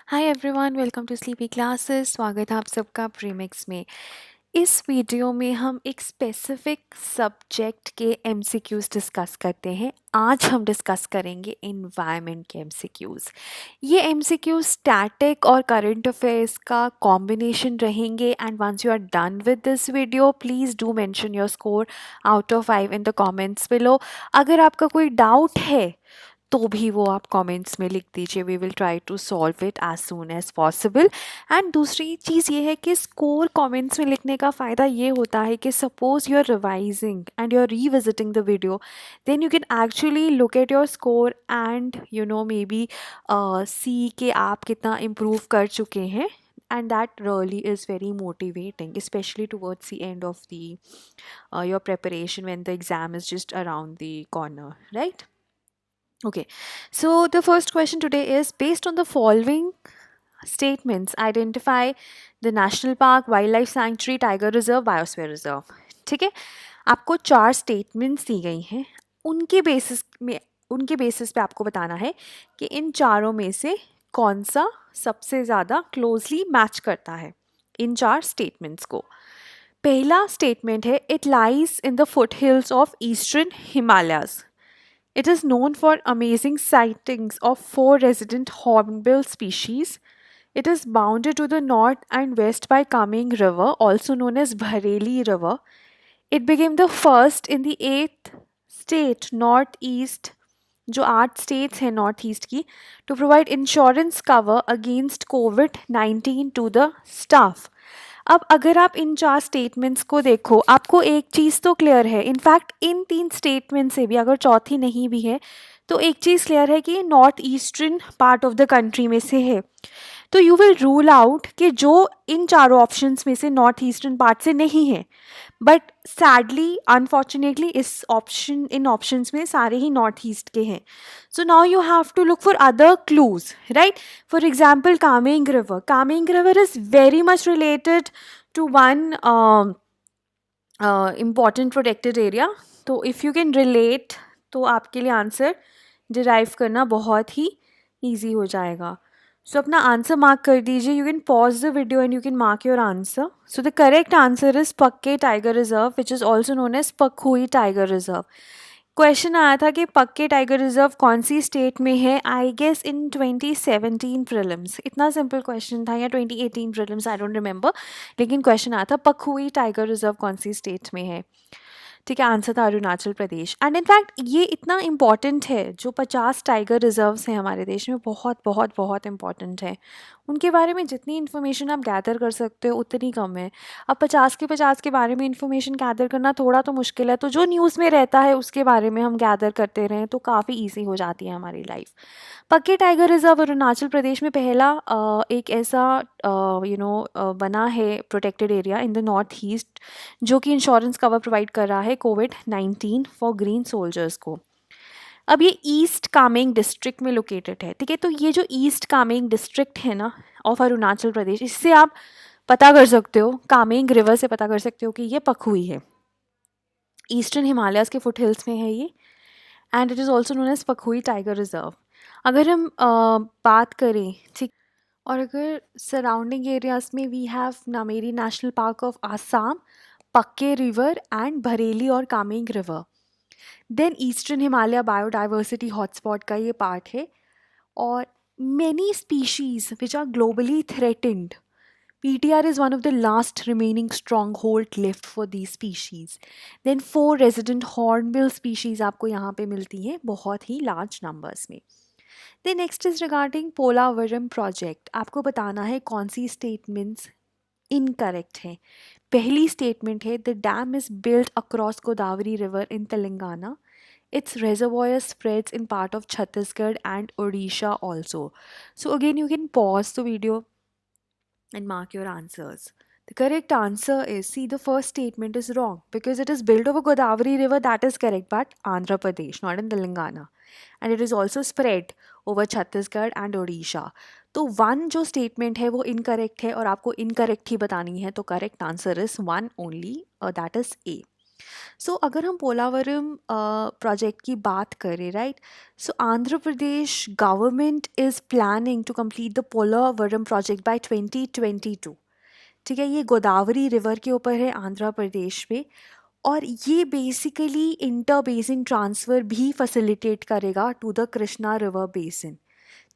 Hi everyone, welcome to Sleepy Classes. स्वागत है आप सबका प्रीमिक्स में। इस वीडियो में हम एक स्पेसिफिक सब्जेक्ट के एमसीक्यूज डिस्कस करते हैं। आज हम डिस्कस करेंगे एनवायरनमेंट के एमसीक्यूज। ये एमसीक्यूज स्टैटिक और करंट अफेयर्स का कॉम्बिनेशन रहेंगे। And once you are done with this video, please do mention your score out of 5 in the comments below. अगर आपका कोई डाउट है तो भी वो आप कमेंट्स में लिख दीजिए। We will try to solve it as soon as possible. And दूसरी चीज़ ये है कि स्कोर कमेंट्स में लिखने का फ़ायदा ये होता है कि suppose you are revising and you are revisiting the video, then you can actually look at your score and maybe see कि आप कितना इम्प्रूव कर चुके हैं। And that really is very motivating, especially towards the end of the your preparation, when the exam is just around the corner, right? Okay, so the first question today is, based on the following statements, identify the national park, wildlife sanctuary, tiger reserve, biosphere reserve. ठीक है, आपको 4 statements दी गई हैं। उनके basis पे आपको बताना है कि इन चारों में से कौन सा सबसे ज़्यादा क्लोजली मैच करता है इन 4 स्टेटमेंट्स को। पहला स्टेटमेंट है, it lies in the foot hills of eastern Himalayas. It is known for amazing sightings of 4 resident hornbill species. It is bounded to the north and west by Kameng River, also known as Bhareli River. It became the first in the 8th state northeast, जो 8 states हैं north east की, to provide insurance cover against COVID-19 to the staff. अब अगर आप इन 4 statements को देखो, आपको एक चीज़ तो क्लियर है। इनफैक्ट इन 3 स्टेटमेंट से भी अगर चौथी नहीं भी है तो एक चीज़ क्लियर है कि ये north eastern part of the country में से है। तो यू विल रूल आउट कि जो इन चारों ऑप्शंस में से नॉर्थ ईस्टर्न पार्ट से नहीं है। But sadly unfortunately in options में सारे ही नॉर्थ ईस्ट के हैं। So now you have to look for other clues, right? For example, Kameng river. Kameng river is very much related to one important protected area. तो if you can relate तो आपके लिए answer derive करना बहुत ही easy हो जाएगा। सो अपना आंसर मार्क कर दीजिए. You can pause the video and you can mark your answer. So the correct answer is Pakke tiger reserve, which is also known as Pakhui tiger reserve. Question आया था कि पक्के टाइगर रिजर्व कौन सी स्टेट में है. I guess in 2017 prelims. इतना simple question था, या 2018 प्रीलिम्स, आई डोंट रिमेंबर. लेकिन क्वेश्चन आया था पखुई टाइगर रिजर्व कौन सी स्टेट में है. ठीक है, आंसर था अरुणाचल प्रदेश. एंड इनफैक्ट ये इतना इम्पॉर्टेंट है, जो 50 टाइगर रिजर्व्स हैं हमारे देश में, बहुत बहुत बहुत इम्पॉर्टेंट है. उनके बारे में जितनी इन्फॉर्मेशन आप गैदर कर सकते हो उतनी कम है. अब 50 के बारे में इन्फॉर्मेशन गैदर करना थोड़ा तो मुश्किल है, तो जो न्यूज़ में रहता है उसके बारे में हम गैदर करते रहें तो काफ़ी ईजी हो जाती है हमारी लाइफ. पक्के टाइगर रिजर्व अरुणाचल प्रदेश में पहला एक ऐसा बना है protected area in the north east, जो कि इंश्योरेंस कवर प्रोवाइड कर रहा है COVID-19 फॉर ग्रीन सोल्जर्स को. अब ये ईस्ट कामेंग डिस्ट्रिक्ट में लोकेटेड है. ठीक है, तो ये जो ईस्ट कामेंग डिस्ट्रिक्ट है ना ऑफ अरुणाचल प्रदेश, इससे आप पता कर सकते हो, कामेंग रिवर से पता कर सकते हो कि ये पखुई है. ईस्टर्न हिमालयाज के फुट हिल्स में है ये. And it is also known as Pakhui tiger reserve. अगर हम बात करें, ठीक, और अगर सराउंडिंग एरियाज में we have Nameri national park of Assam, Pakke river and Bareli और Kameng river. Then eastern Himalaya biodiversity hotspot का ये पार्ट है. और many species which are globally threatened, PTR is one of the last remaining stronghold left for these species. Then 4 resident hornbill species आपको यहाँ पे मिलती हैं बहुत ही large numbers में. Then next is regarding Polavaram project. आपको बताना है कौन सी statements incorrect हैं. पहली statement है, the dam is built across Godavari river in Telangana. Its reservoir spreads in part of Chhattisgarh and Odisha also. So again you can pause the video and mark your answers. The correct answer is, see, the first statement is wrong because it is built over Godavari river, that is correct, but Andhra Pradesh, not in Telangana. And it is also spread over Chhattisgarh and Odisha. तो one जो statement है वो incorrect है और आपको incorrect ही बतानी है, तो correct answer is one only, that is A. So अगर हम पोलावरम प्रोजेक्ट की बात करें, right, so Andhra Pradesh government is planning to complete the Polavaram project by 2022। ठीक है, ये गोदावरी रिवर के ऊपर है आंध्र प्रदेश में, और ये बेसिकली इंटर बेसिन ट्रांसफ़र भी फैसिलिटेट करेगा to the Krishna river basin.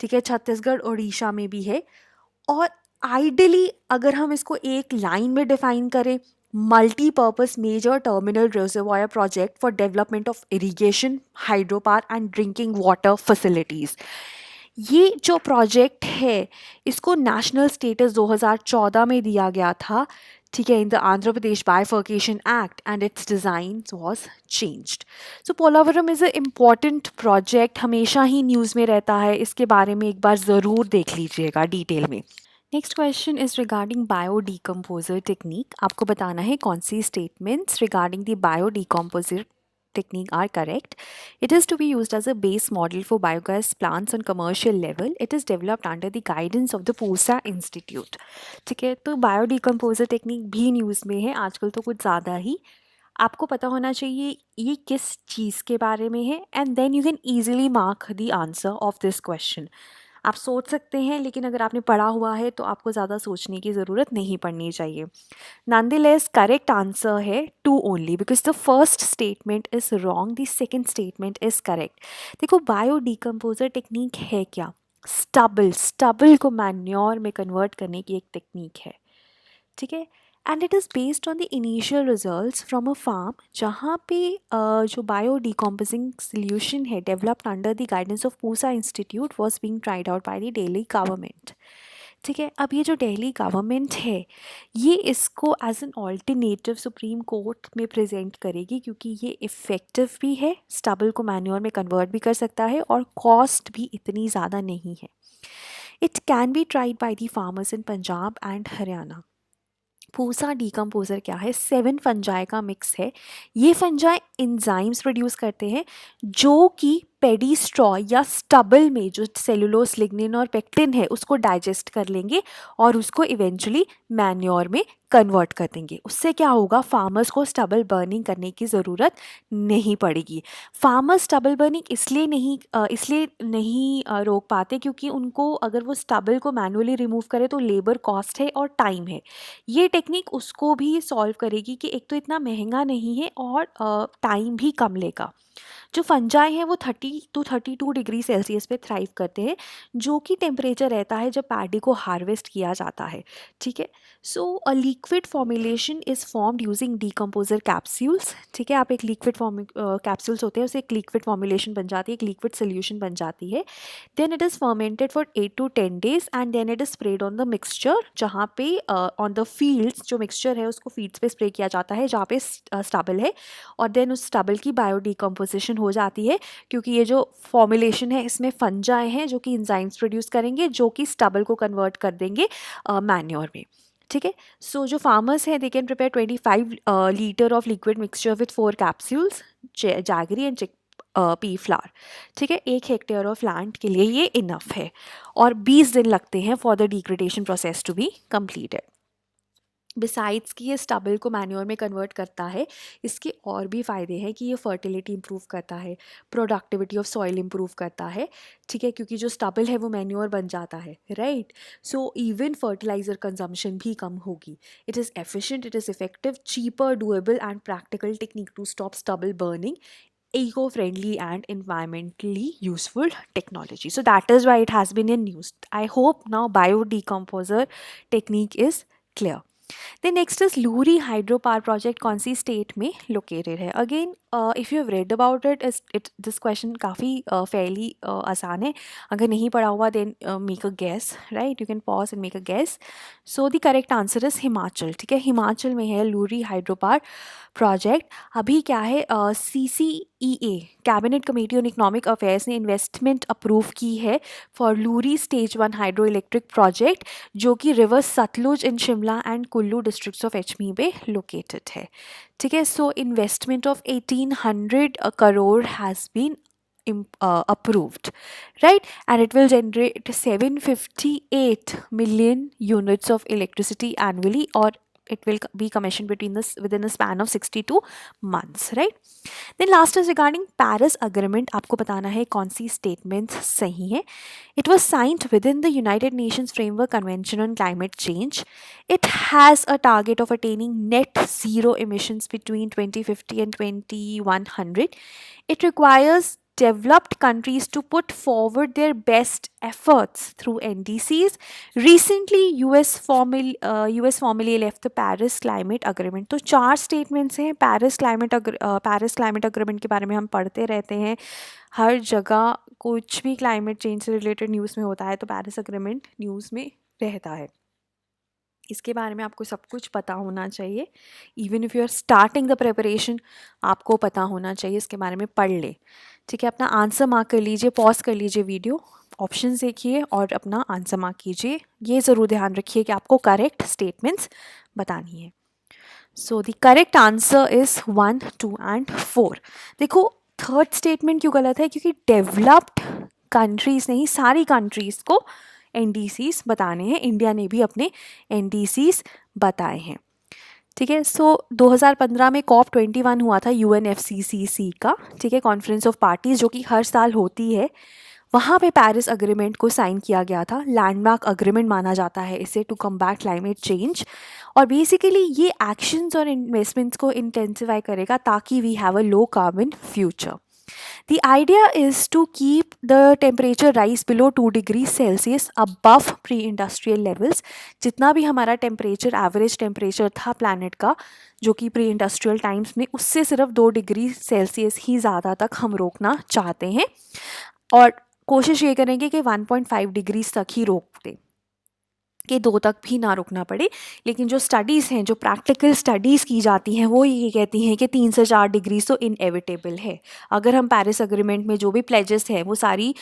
ठीक है, छत्तीसगढ़ उड़ीसा में भी है। और आइडियली अगर हम इसको एक लाइन में डिफाइन करें, multipurpose major terminal reservoir project for development of irrigation, hydro power and drinking water facilities. ये जो प्रोजेक्ट है इसको नेशनल स्टेटस 2014 में दिया गया था। ठीक है, in the Andhra Pradesh bifurcation act, and it's design was changed. So Polavaram is a important project, हमेशा ही न्यूज़ में रहता है, इसके बारे में एक बार ज़रूर देख लीजिएगा डिटेल में। Next question is regarding bio decomposer technique. आपको बताना है कौन सी statements regarding the bio decomposer technique are correct. It is to be used as a base model for biogas plants on commercial level. It is developed under the guidance of the Pusa institute. ठीक है, तो bio decomposer technique भी news में है आजकल, तो कुछ ज़्यादा ही आपको पता होना चाहिए ये किस चीज़ के बारे में है, and then you can easily mark the answer of this question. आप सोच सकते हैं, लेकिन अगर आपने पढ़ा हुआ है तो आपको ज़्यादा सोचने की ज़रूरत नहीं पड़नी चाहिए। Nonetheless, correct answer है two only, because the first statement is wrong, the second statement is correct. देखो, बायो डिकम्पोजर टेक्निक है क्या? स्टबल को मैन्योर में कन्वर्ट करने की एक टेक्निक है। ठीक है, and it is based on the initial results from a farm, जहाँ पे जो बायो डिकम्पोजिंग सोल्यूशन है developed under the guidance of Pusa institute was being tried out by the Delhi government. ठीक है, अब ये जो दिल्ली गवर्नमेंट है ये इसको as an alternative supreme court में प्रेजेंट करेगी, क्योंकि ये इफ़ेक्टिव भी है, स्टबल को मैन्योर में कन्वर्ट भी कर सकता है, और कॉस्ट भी इतनी ज़्यादा नहीं है। It can be tried by the farmers in Punjab and Haryana. Pusa decomposer क्या है? 7 फंजाई का मिक्स है। ये फंजाई इंजाइम्स प्रोड्यूस करते हैं जो कि पेडी स्ट्रॉ या स्टबल में जो सेलुलोस, लिग्निन और पेक्टिन है उसको डाइजेस्ट कर लेंगे और उसको इवेंचुअली मैन्योर में कन्वर्ट कर देंगे। उससे क्या होगा? फार्मर्स को स्टबल बर्निंग करने की ज़रूरत नहीं पड़ेगी। फार्मर्स स्टबल बर्निंग इसलिए नहीं रोक पाते क्योंकि उनको अगर वो स्टबल को मैनुअली रिमूव करे तो लेबर कॉस्ट है और टाइम है। ये टेक्निक उसको भी सॉल्व करेगी कि एक तो इतना महंगा नहीं है और टाइम भी कम लेगा। जो फंजाई हैं वो 30 टू 32 डिग्री सेल्सियस पे थ्राइव करते हैं, जो कि टेम्परेचर रहता है जब पैडी को हार्वेस्ट किया जाता है। ठीक है, so a liquid formulation is formed using decomposer capsules. ठीक है, आप एक लिक्विड कैप्सूल्स होते हैं, उससे एक लिक्विड फॉर्मुलेशन बन जाती है, एक लिक्विड सोल्यूशन बन जाती है। Then it is fermented for 8 to 10 days and then it is spread on the mixture, जहाँ पे ऑन द फील्ड्स जो मिक्सचर है उसको फील्ड्स पे स्प्रे किया जाता है जहाँ पे स्टबल है, और देन उस स्टबल की बायो डिकम्पोजिशन हो जाती है, क्योंकि ये जो फॉर्मुलेशन है इसमें फंजाई हैं जो कि इंजाइम्स प्रोड्यूस करेंगे जो कि स्टबल को कन्वर्ट कर देंगे मैन्योर में। ठीक है, सो जो फार्मर्स हैं they can prepare 25 litre of liquid mixture with 4 capsules, jaggery and चिक पी फ्लावर। ठीक है, 1 हेक्टेयर ऑफ लैंड के लिए ये इनफ है, और 20 दिन लगते हैं for the degradation process to be completed. Besides कि ये स्टबल को मैन्योर में कन्वर्ट करता है, इसके और भी फ़ायदे हैं कि ये फर्टिलिटी इंप्रूव करता है, प्रोडक्टिविटी ऑफ सॉइल इंप्रूव करता है। ठीक है, क्योंकि जो स्टबल है वो मैन्योर बन जाता है, right. So even fertiliser consumption भी कम होगी। It is efficient, it is effective, cheaper, doable and practical technique to stop stubble burning, eco-friendly and environmentally useful technology. So that is why it has been in news. I hope now biodecomposer technique is clear. The next is Luhri hydro power project कौन सी state में located है? Again if you have read about it this question काफ़ी fairly आसान है। अगर नहीं पढ़ा हुआ then make a guess, right, you can pause and make a guess. So the correct answer is Himachal. ठीक है, हिमाचल में है लूरी हाइड्रो पावर प्रोजेक्ट। अभी क्या है, CCEA cabinet committee on economic affairs ने इन्वेस्टमेंट अप्रूव की है for Luhri stage 1 hydro electric project, जो कि river Sutlej in Shimla and Kullu districts of एचमी पे लोकेटेड है। ठीक है, so investment of 1800 crore has been approved, right, and it will generate 758 million units of electricity annually, or it will be commissioned within a span of 62 months, right? Then last is regarding Paris Agreement. आपको बताना है कौन सी statements सही है. It was signed within the United Nations Framework Convention on Climate Change. It has a target of attaining net zero emissions between 2050 and 2100. It requires developed countries to put forward their best efforts through NDCs. Recently, US formally left the Paris Climate Agreement. तो 4 statements हैं Paris Climate Agreement के बारे में हम पढ़ते रहते हैं हर जगह. कुछ भी क्लाइमेट चेंज से रिलेटेड न्यूज़ में होता है तो पेरिस अग्रीमेंट न्यूज़ में रहता है. इसके बारे में आपको सब कुछ पता होना चाहिए. Even if you are starting the preparation आपको पता होना चाहिए, इसके बारे में पढ़ ले. ठीक है, अपना आंसर मार्क कर लीजिए, पॉज कर लीजिए वीडियो, ऑप्शन देखिए और अपना आंसर मार्क कीजिए. ये ज़रूर ध्यान रखिए कि आपको करेक्ट स्टेटमेंट्स बतानी है. सो the correct answer is 1, 2 and 4. देखो थर्ड स्टेटमेंट क्यों गलत है, क्योंकि डेवलप्ड कंट्रीज़ नहीं, सारी कंट्रीज़ को NDCs बताने हैं. इंडिया ने भी अपने NDCs बताए हैं. ठीक है, सो 2015 में COP21 हुआ था UNFCCC का. ठीक है, कॉन्फ्रेंस ऑफ पार्टीज़ जो कि हर साल होती है. वहाँ पे पेरिस अग्रीमेंट को साइन किया गया था. लैंडमार्क अग्रीमेंट माना जाता है इसे टू कम्बैट क्लाइमेट चेंज. और बेसिकली ये एक्शंस और इन्वेस्टमेंट्स को इंटेंसिफाई करेगा ताकि we have a low carbon future. The idea is to keep the temperature rise below 2 degrees Celsius above pre-industrial levels. जितना भी हमारा टेम्परेचर एवरेज टेम्परेचर था प्लानट का जो कि प्री इंडस्ट्रियल टाइम्स में, उससे सिर्फ 2 डिग्री सेल्सियस ही ज़्यादा तक हम रोकना चाहते हैं. और कोशिश ये करेंगे कि 1.5 डिग्रीज तक ही रोक दें, कि 2 तक भी ना रुकना पड़े. लेकिन जो स्टडीज़ हैं, जो प्रैक्टिकल स्टडीज़ की जाती हैं, वो ये कहती हैं कि 3 से 4 डिग्रीज तो इनएविटेबल है अगर हम पेरिस अग्रीमेंट में जो भी प्लेजेस हैं वो सारी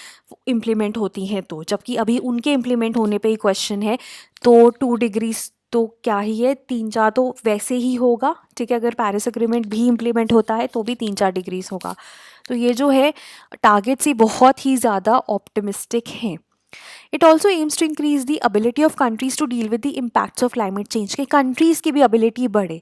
इम्प्लीमेंट होती हैं तो. जबकि अभी उनके इम्प्लीमेंट होने पे ही क्वेश्चन है, तो 2 डिग्रीज तो क्या ही है, 3-4 तो वैसे ही होगा. ठीक है, अगर पेरिस अग्रीमेंट भी इम्प्लीमेंट होता है तो भी 3-4 डिग्रीज होगा. तो ये जो है टारगेट्स ही बहुत ही ज़्यादा ऑप्टिमिस्टिक हैं. It also aims to increase the ability of countries to deal with the impacts of climate change. कि countries की भी ability बढ़े.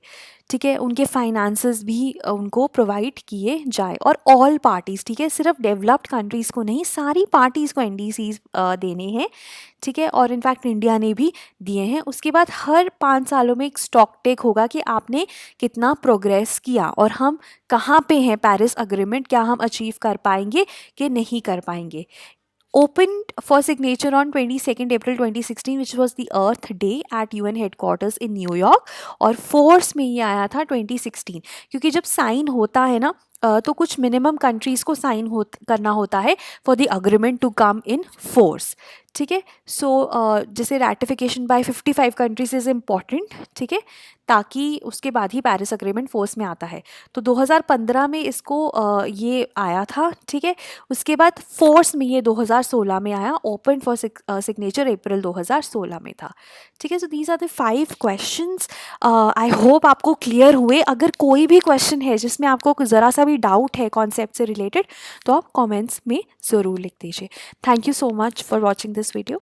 ठीक है, उनके फाइनेंसेस भी उनको प्रोवाइड किए जाए. और ऑल पार्टीज़, ठीक है, सिर्फ डेवलप्ड कंट्रीज़ को नहीं, सारी पार्टीज़ को NDCs देने हैं. ठीक है, और इनफैक्ट इंडिया ने भी दिए हैं. उसके बाद हर 5 सालों में एक स्टॉक टेक होगा कि आपने कितना प्रोग्रेस किया और हम कहाँ पे हैं पेरिस अग्रीमेंट, क्या हम अचीव कर पाएंगे कि नहीं कर पाएंगे. Opened for signature on 22nd April 2016, which was the Earth Day at UN headquarters in New York. और फोर्स में ये आया था 2016, क्योंकि जब साइन होता है ना तो कुछ मिनिमम कंट्रीज़ को साइन करना होता है for the agreement to come in force. ठीक है, सो जैसे ratification by 55 countries is important. ठीक है, ताकि उसके बाद ही पेरिस अग्रीमेंट फोर्स में आता है. तो 2015 में इसको ये आया था. ठीक है, उसके बाद फोर्स में ये 2016 में आया. ओपन फॉर सिग्नेचर अप्रैल 2016 में था. ठीक है, so these are the 5 questions. I hope आपको क्लियर हुए. अगर कोई भी क्वेश्चन है जिसमें आपको ज़रा सा भी डाउट है कॉन्सेप्ट से रिलेटेड तो आप कमेंट्स में ज़रूर लिख दीजिए. Thank you so much for watching this video.